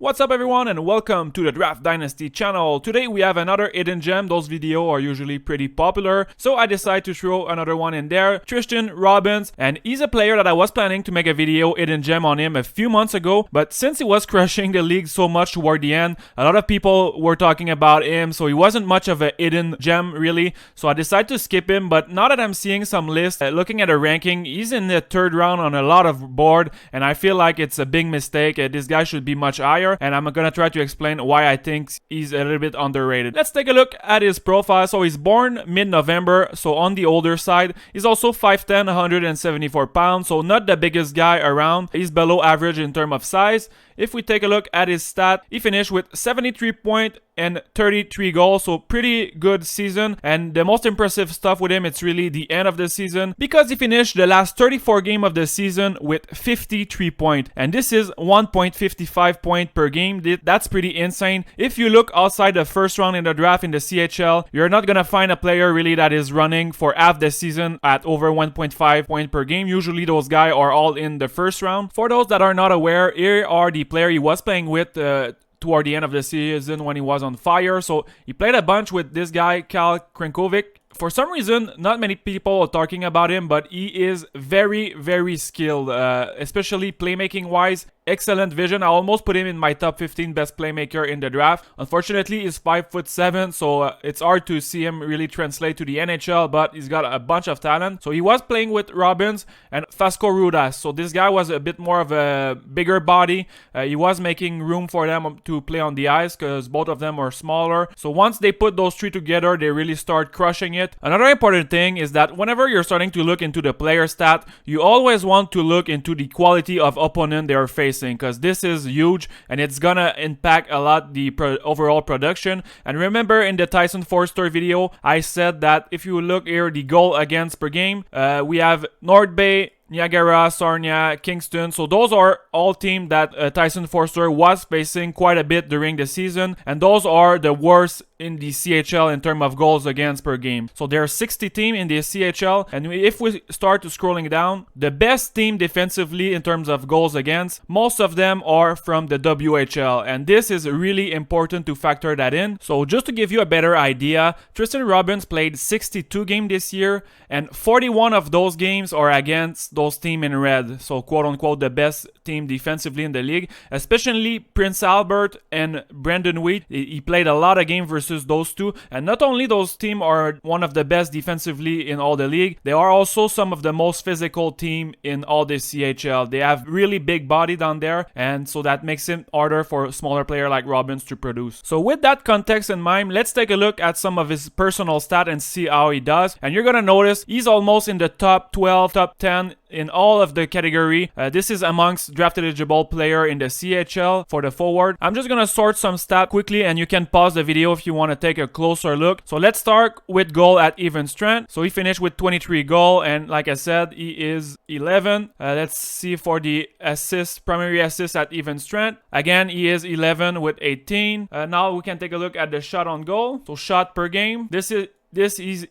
What's up everyone and welcome to the Draft Dynasty channel. Today we have another hidden gem. Those videos are usually pretty popular, so I decided to throw another one in there. Tristen Robins, and he's a player that I was planning to make a video hidden gem on him a few months ago, but since he was crushing the league so much toward the end, a lot of people were talking about him, so he wasn't much of a hidden gem really, so I decided to skip him. But now that I'm seeing some lists, looking at a ranking, he's in the third round on a lot of board, and I feel like it's a big mistake. This guy should be much higher, and I'm gonna try to explain why I think he's a little bit underrated. Let's take a look at his profile. So he's born mid-November, so on the older side. He's also 5'10", 174 pounds, so not the biggest guy around. He's below average in terms of size. If we take a look at his stat, he finished with 73 points and 33 goals, so pretty good season. And the most impressive stuff with him, it's really the end of the season, because he finished the last 34 games of the season with 53 points, and this is 1.55 points per game. That's pretty insane. If you look outside the first round in the draft in the CHL, you're not gonna find a player really that is running for half the season at over 1.5 points per game. Usually those guys are all in the first round. For those that are not aware, here are the player he was playing with toward the end of the season when he was on fire. So he played a bunch with this guy, Kyle Krinkovic. For some reason, not many people are talking about him, but he is very, very skilled, especially playmaking wise. Excellent vision. I almost put him in my top 15 best playmaker in the draft. Unfortunately, he's 5'7", so it's hard to see him really translate to the NHL, but he's got a bunch of talent. So he was playing with Robins and Fasco Rudas. So this guy was a bit more of a bigger body. He was making room for them to play on the ice because both of them are smaller. So once they put those three together, they really start crushing it. Another important thing is that whenever you're starting to look into the player stat, you always want to look into the quality of opponent they are facing, because this is huge and it's gonna impact a lot the overall production. And remember, in the Tyson Forster video, I said that if you look here, the goal against per game, we have North Bay, Niagara, Sarnia, Kingston. So those are all teams that Tyson Forster was facing quite a bit during the season, and those are the worst in the CHL in terms of goals against per game. So there are 60 teams in the CHL, and if we start to scrolling down, the best team defensively in terms of goals against, most of them are from the WHL, and this is really important to factor that in. So just to give you a better idea, Tristen Robins played 62 games this year, and 41 of those games are against those teams in red, so quote-unquote the best team defensively in the league, especially Prince Albert and Brandon Wheat. He played a lot of games versus those two, and not only those teams are one of the best defensively in all the league, they are also some of the most physical team in all the CHL. They have really big body down there, and so that makes it harder for a smaller player like Robins to produce. So with that context in mind, let's take a look at some of his personal stats and see how he does. And you're gonna notice he's almost in the top 12, top 10 in all of the category. This is amongst draft eligible player in the CHL for the forward. I'm just gonna sort some stats quickly, and you can pause the video if you want to take a closer look. So let's start with goal at even strength. So he finished with 23 goal, and like I said, he is 11. Let's see for the assist, primary assist at even strength. Again, he is 11 with 18. Now we can take a look at the shot on goal. So shot per game. This is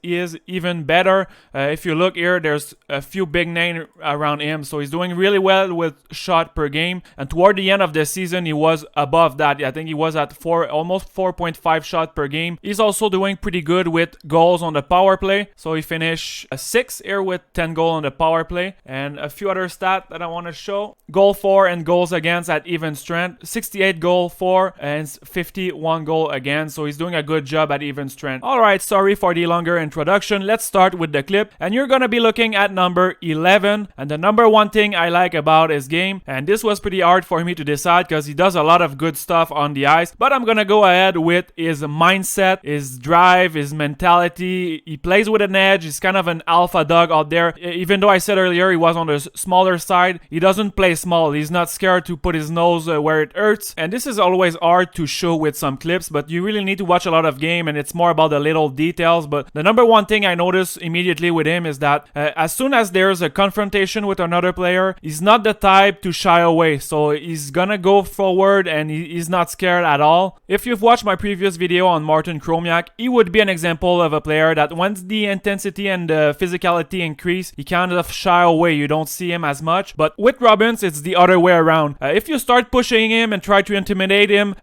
even better. If you look here, there's a few big names around him, so he's doing really well with shot per game. And toward the end of the season, he was above that. I think he was at almost 4.5 shot per game. He's also doing pretty good with goals on the power play, so he finished 6th here with 10 goals on the power play. And a few other stats that I want to show: goal for and goals against at even strength, 68 goal for and 51 goal against, so he's doing a good job at even strength. Alright, sorry for the longer introduction. Let's start with the clip, and you're gonna be looking at number 11. And the number one thing I like about his game, and this was pretty hard for me to decide because he does a lot of good stuff on the ice, but I'm gonna go ahead with his mindset, his drive, his mentality. He plays with an edge. He's kind of an alpha dog out there. Even though I said earlier he was on the smaller side, he doesn't play small. He's not scared to put his nose where it hurts, and this is always hard to show with some clips, but you really need to watch a lot of game, and it's more about the little detail styles, but the number one thing I noticed immediately with him is that as soon as there's a confrontation with another player, he's not the type to shy away. So he's gonna go forward and he's not scared at all. If you've watched my previous video on Martin Chromiak, he would be an example of a player that once the intensity and the physicality increase, he kind of shy away. You don't see him as much. But with Robins, it's the other way around. If you start pushing him and try to intimidate him,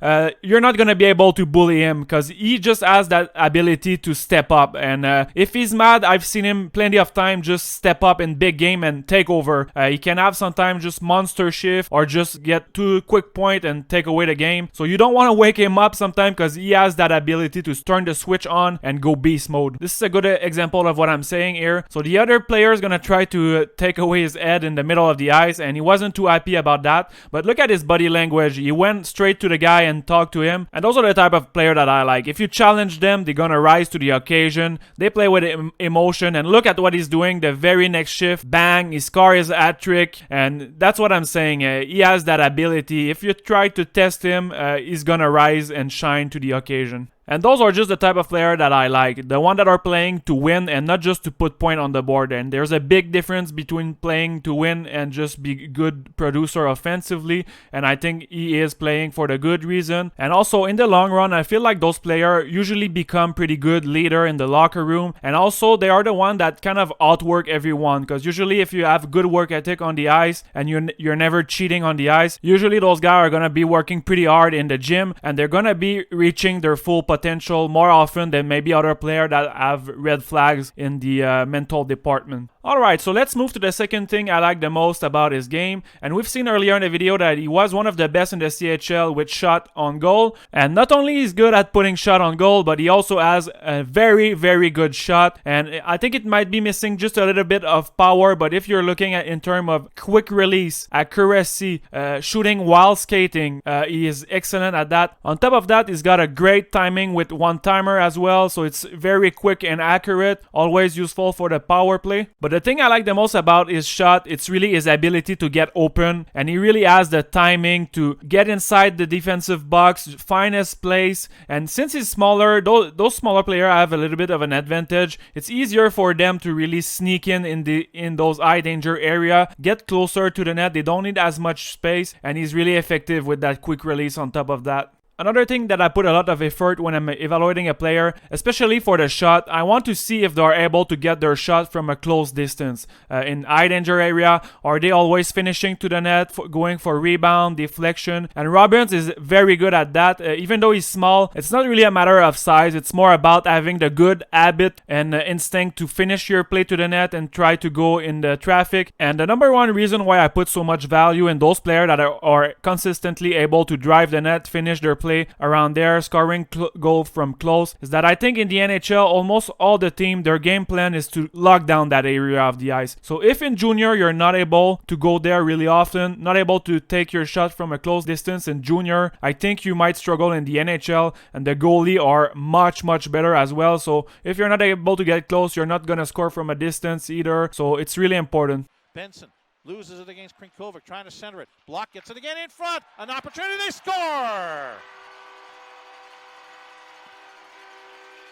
you're not gonna be able to bully him because he just has that ability to step up. And if he's mad, I've seen him plenty of time just step up in big game and take over. He can have sometimes just monster shift or just get to a quick point and take away the game. So you don't want to wake him up sometimes because he has that ability to turn the switch on and go beast mode. This is a good example of what I'm saying here. So the other player is gonna try to take away his head in the middle of the ice, and he wasn't too happy about that. But look at his body language. He went straight to the guy and talked to him. And those are the type of player that I like. If you challenge them, they're gonna rise to the occasion. They play with emotion, and look at what he's doing. The very next shift, bang, he scores his hat trick, and that's what I'm saying. He has that ability. If you try to test him, he's gonna rise and shine to the occasion. And those are just the type of player that I like. The one that are playing to win and not just to put point on the board. And there's a big difference between playing to win and just be good producer offensively. And I think he is playing for the good reason. And also in the long run, I feel like those players usually become pretty good leader in the locker room. And also they are the one that kind of outwork everyone. Because usually if you have good work ethic on the ice and you're never cheating on the ice, usually those guys are going to be working pretty hard in the gym. And they're going to be reaching their full potential more often than maybe other players that have red flags in the mental department. Alright, so let's move to the second thing I like the most about his game. And we've seen earlier in the video that he was one of the best in the CHL with shot on goal. And not only he's good at putting shot on goal, but he also has a very, very good shot. And I think it might be missing just a little bit of power, but if you're looking at in terms of quick release, accuracy, shooting while skating, he is excellent at that. On top of that, he's got a great timing with one-timer as well, so it's very quick and accurate, always useful for the power play. But the thing I like the most about his shot, it's really his ability to get open, and he really has the timing to get inside the defensive box, find his place. And since he's smaller, those smaller players have a little bit of an advantage. It's easier for them to really sneak in those high danger area, get closer to the net. They don't need as much space, and he's really effective with that quick release on top of that. Another thing that I put a lot of effort when I'm evaluating a player, especially for the shot, I want to see if they're able to get their shot from a close distance. In high danger area, are they always finishing to the net, going for rebound, deflection? And Robins is very good at that. Even though he's small, it's not really a matter of size. It's more about having the good habit and instinct to finish your play to the net and try to go in the traffic. And the number one reason why I put so much value in those players that are consistently able to drive the net, finish their play around there, scoring goal from close, is that I think in the NHL, almost all the team, their game plan is to lock down that area of the ice. So if in junior you're not able to go there really often, not able to take your shot from a close distance in junior, I think you might struggle in the NHL, and the goalie are much, much better as well. So if you're not able to get close, you're not going to score from a distance either. So it's really important. Benson loses it against Krinkovic, trying to center it. Block gets it again in front. An opportunity, they score!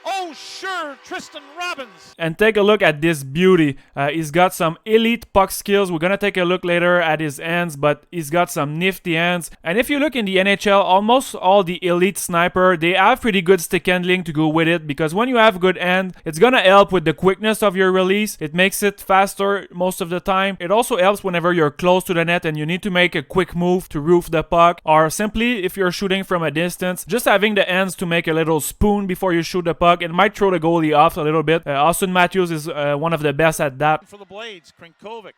Oh, sure, Tristen Robins. And take a look at this beauty. He's got some elite puck skills. We're going to take a look later at his hands, but he's got some nifty hands. And if you look in the NHL, almost all the elite sniper, they have pretty good stick handling to go with it, because when you have good hand, it's going to help with the quickness of your release. It makes it faster most of the time. It also helps whenever you're close to the net and you need to make a quick move to roof the puck, or simply if you're shooting from a distance, just having the hands to make a little spoon before you shoot the puck. It might throw the goalie off a little bit. Austin Matthews is one of the best at that. For the Blades, Krinkovic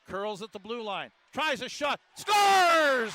curls at the blue line, tries a shot, scores!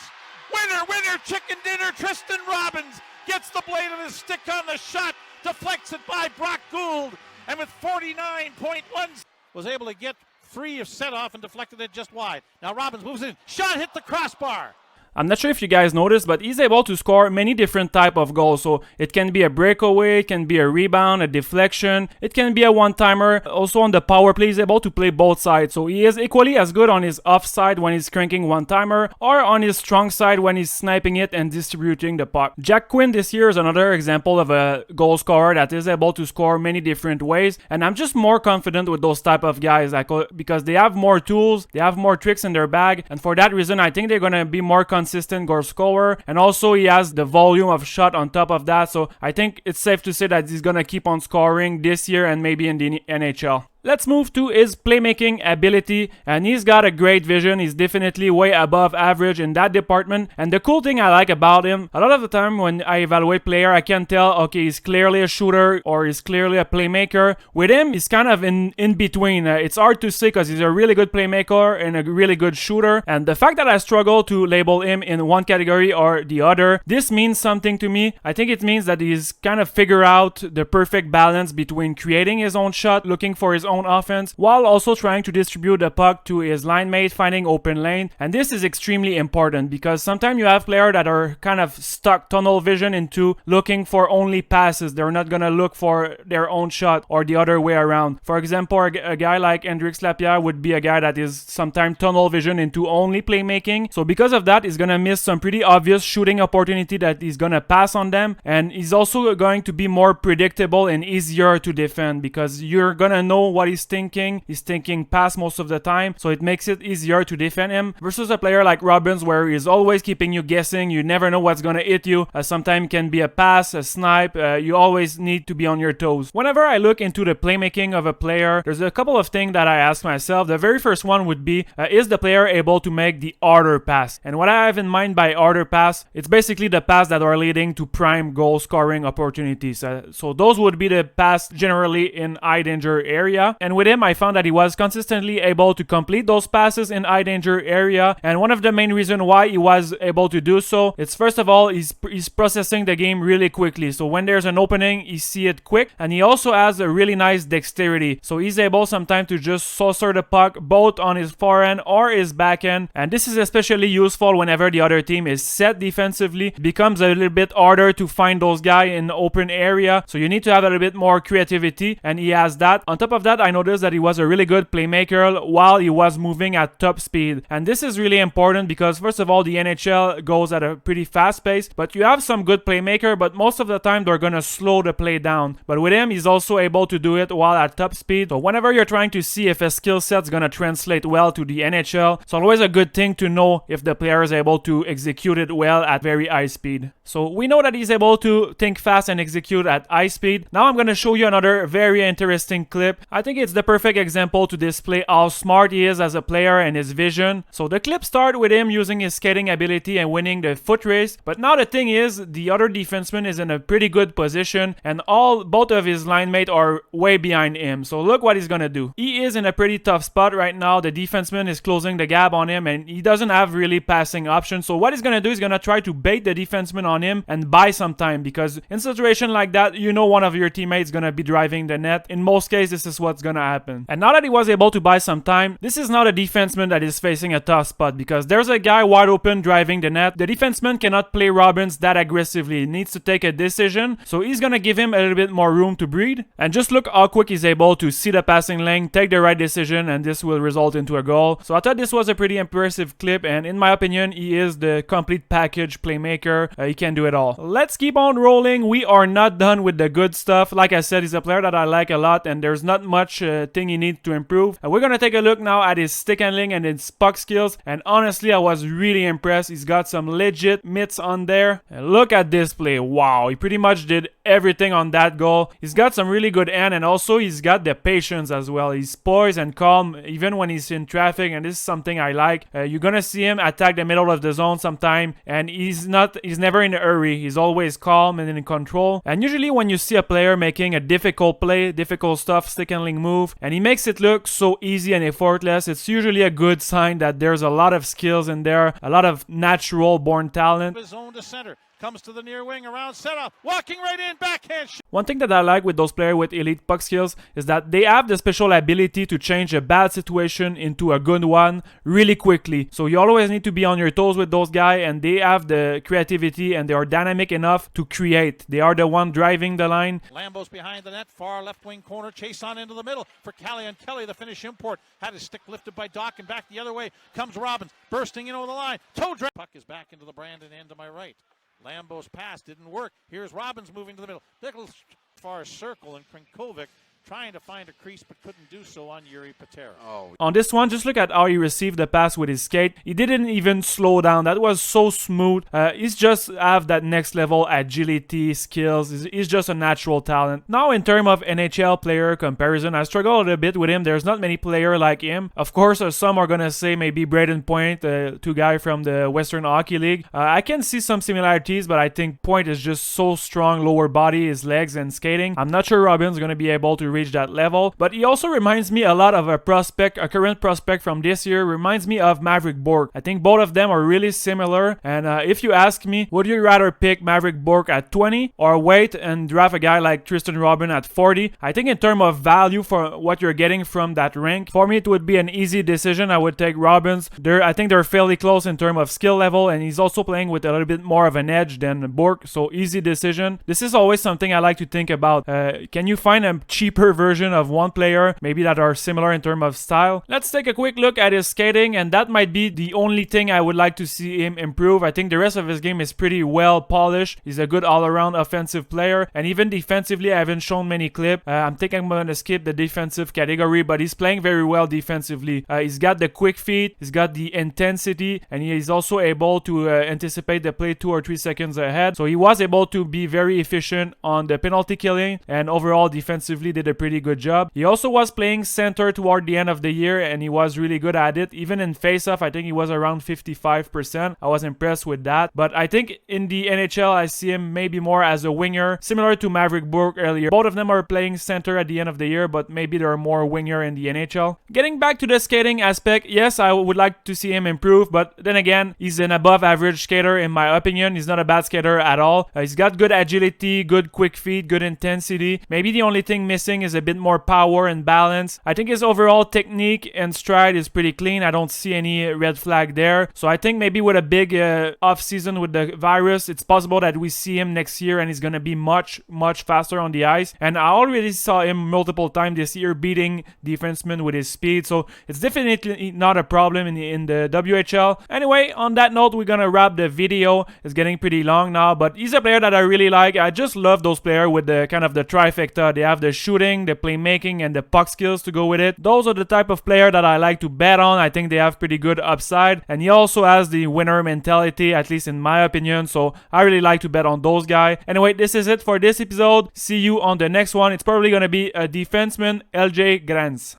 Winner, winner, chicken dinner. Tristen Robins gets the blade of his stick on the shot, deflects it by Brock Gould, and with 49.1 was able to get free of set off and deflected it just wide. Now Robins moves in, shot hit the crossbar. I'm not sure if you guys noticed, but he's able to score many different type of goals. So it can be a breakaway, it can be a rebound, a deflection, it can be a one-timer. Also on the power play, he's able to play both sides. So he is equally as good on his offside when he's cranking one-timer, or on his strong side when he's sniping it and distributing the puck. Jack Quinn this year is another example of a goal scorer that is able to score many different ways, and I'm just more confident with those type of guys because they have more tools, they have more tricks in their bag, and for that reason I think they're gonna be more consistent goal scorer, and also he has the volume of shot on top of that, so I think it's safe to say that he's gonna keep on scoring this year and maybe in the NHL. Let's move to his playmaking ability, and he's got a great vision. He's definitely way above average in that department, and the cool thing I like about him, a lot of the time when I evaluate player, I can tell, okay, he's clearly a shooter or he's clearly a playmaker. With him, he's kind of in between. It's hard to say because he's a really good playmaker and a really good shooter, and the fact that I struggle to label him in one category or the other, this means something to me. I think it means that he's kind of figure out the perfect balance between creating his own shot, looking for his own offense, while also trying to distribute the puck to his line mate, finding open lane. And this is extremely important because sometimes you have players that are kind of stuck tunnel vision into looking for only passes. They're not gonna look for their own shot or the other way around. For example, a guy like St-Pierre would be a guy that is sometimes tunnel vision into only playmaking. So because of that, he's gonna miss some pretty obvious shooting opportunity that he's gonna pass on them, and he's also going to be more predictable and easier to defend because you're gonna know what he's thinking. He's thinking pass most of the time, so it makes it easier to defend him versus a player like Robins where he's always keeping you guessing. You never know what's gonna hit you. Sometimes can be a pass, a snipe. You always need to be on your toes. Whenever I look into the playmaking of a player, there's a couple of things that I ask myself. The very first one would be, is the player able to make the harder pass? And what I have in mind by harder pass, it's basically the pass that are leading to prime goal scoring opportunities. So those would be the pass generally in high danger area. And with him, I found that he was consistently able to complete those passes in high danger area. And one of the main reasons why he was able to do so, it's first of all, he's processing the game really quickly. So when there's an opening, he see it quick. And he also has a really nice dexterity. So he's able sometimes to just saucer the puck both on his forehand or his backhand. And this is especially useful whenever the other team is set defensively. It becomes a little bit harder to find those guys in the open area. So you need to have a little bit more creativity. And he has that. On top of that, I noticed that he was a really good playmaker while he was moving at top speed. And this is really important because first of all, the NHL goes at a pretty fast pace, but you have some good playmaker, but most of the time they're gonna slow the play down. But with him, he's also able to do it while at top speed. So whenever you're trying to see if a skill set's gonna translate well to the NHL, it's always a good thing to know if the player is able to execute it well at very high speed. So we know that he's able to think fast and execute at high speed. Now I'm gonna show you another very interesting clip. I think it's the perfect example to display how smart he is as a player and his vision. So the clip starts with him using his skating ability and winning the foot race, but now the thing is the other defenseman is in a pretty good position and both of his line mates are way behind him. So look what he's gonna do. He is in a pretty tough spot right now. The defenseman is closing the gap on him and he doesn't have really passing options. So what he's gonna do is gonna try to bait the defenseman on him and buy some time, because in a situation like that, you know one of your teammates is gonna be driving the net. In most cases, this is what's gonna happen. And now that he was able to buy some time, this is not a defenseman that is facing a tough spot because there's a guy wide open driving the net. The defenseman cannot play Robins that aggressively. He needs to take a decision, so he's gonna give him a little bit more room to breathe. And just look how quick he's able to see the passing lane, take the right decision, and this will result into a goal. So I thought this was a pretty impressive clip, and in my opinion, he is the complete package playmaker. He can do it all. Let's keep on rolling. We are not done with the good stuff. Like I said, he's a player that I like a lot, and there's not much thing he needs to improve. We're gonna take a look now at his stick handling and his puck skills, and honestly I was really impressed. He's got some legit mitts on there, and look at this play. Wow, he pretty much did everything on that goal. He's got some really good hand, and also he's got the patience as well. He's poised and calm even when he's in traffic, and this is something I like. You're gonna see him attack the middle of the zone sometime, and he's never in a hurry. He's always calm and in control. And usually when you see a player making a difficult play, difficult stuff, stick handling move, and he makes it look so easy and effortless, it's usually a good sign that there's a lot of skills in there, a lot of natural born talent. His own to center. Comes to the near wing around center. Walking right in. Backhand shot. One thing that I like with those players with elite puck skills is that they have the special ability to change a bad situation into a good one really quickly. So you always need to be on your toes with those guys, and they have the creativity and they are dynamic enough to create. They are the one driving the line. Lambo's behind the net, far left wing corner. Chase on into the middle for Callahan Kelly, the Finnish import. Had his stick lifted by Doc, and back the other way comes Robins, bursting in over the line. Toe drag. Puck is back into the Brandon end to my right. Lambo's pass didn't work. Here's Robins moving to the middle. Nichols far circle, and Krinkovic trying to find a crease but couldn't do so on Yuri Patera. On this one, just look at how he received the pass with his skate. He didn't even slow down. That was so smooth. He's just have that next level agility, skills. He's just a natural talent. Now, in terms of NHL player comparison, I struggle a little bit with him. There's not many players like him. Of course, some are gonna say maybe Braden Point, two guy from the Western Hockey League. I can see some similarities, but I think Point is just so strong, lower body, his legs, and skating. I'm not sure Robin's gonna be able to reach that level, but he also reminds me a lot of a current prospect from this year. Reminds me of Maverick Bourque. I think both of them are really similar, and if you ask me, would you rather pick Maverick Bourque at 20 or wait and draft a guy like Tristen Robins at 40? I think in terms of value for what you're getting from that rank, for me it would be an easy decision. I would take Robins. I think they're fairly close in terms of skill level, and he's also playing with a little bit more of an edge than Bourque, so easy decision. This is always something I like to think about. Can you find a cheaper version of one player, maybe that are similar in terms of style? Let's take a quick look at his skating, and that might be the only thing I would like to see him improve. I think the rest of his game is pretty well polished. He's a good all-around offensive player, and even defensively I haven't shown many clips. I'm thinking I'm going to skip the defensive category, but he's playing very well defensively. He's got the quick feet, he's got the intensity, and he's also able to anticipate the play 2 or 3 seconds ahead. So he was able to be very efficient on the penalty killing, and overall defensively did a pretty good job. He also was playing center toward the end of the year, and he was really good at it. Even in face-off, I think he was around 55%. I was impressed with that. But I think in the NHL, I see him maybe more as a winger, similar to Maverick Bourque earlier. Both of them are playing center at the end of the year, but maybe they're more winger in the NHL. Getting back to the skating aspect, yes, I would like to see him improve, but then again, he's an above-average skater in my opinion. He's not a bad skater at all. He's got good agility, good quick feet, good intensity. Maybe the only thing missing is a bit more power and balance. I think his overall technique and stride is pretty clean. I don't see any red flag there. So I think maybe with a big off season with the virus, it's possible that we see him next year and he's gonna be much faster on the ice. And I already saw him multiple times this year beating defensemen with his speed. So it's definitely not a problem in the WHL. Anyway, on that note, we're gonna wrap the video. It's getting pretty long now, but he's a player that I really like. I just love those players with the kind of the trifecta. They have the shooting, the playmaking, and the puck skills to go with it. Those are the type of player that I like to bet on. I think they have pretty good upside, and he also has the winner mentality, at least in my opinion, so I really like to bet on those guys. Anyway, this is it for this episode. See you on the next one. It's probably gonna be a defenseman, LJ Grans.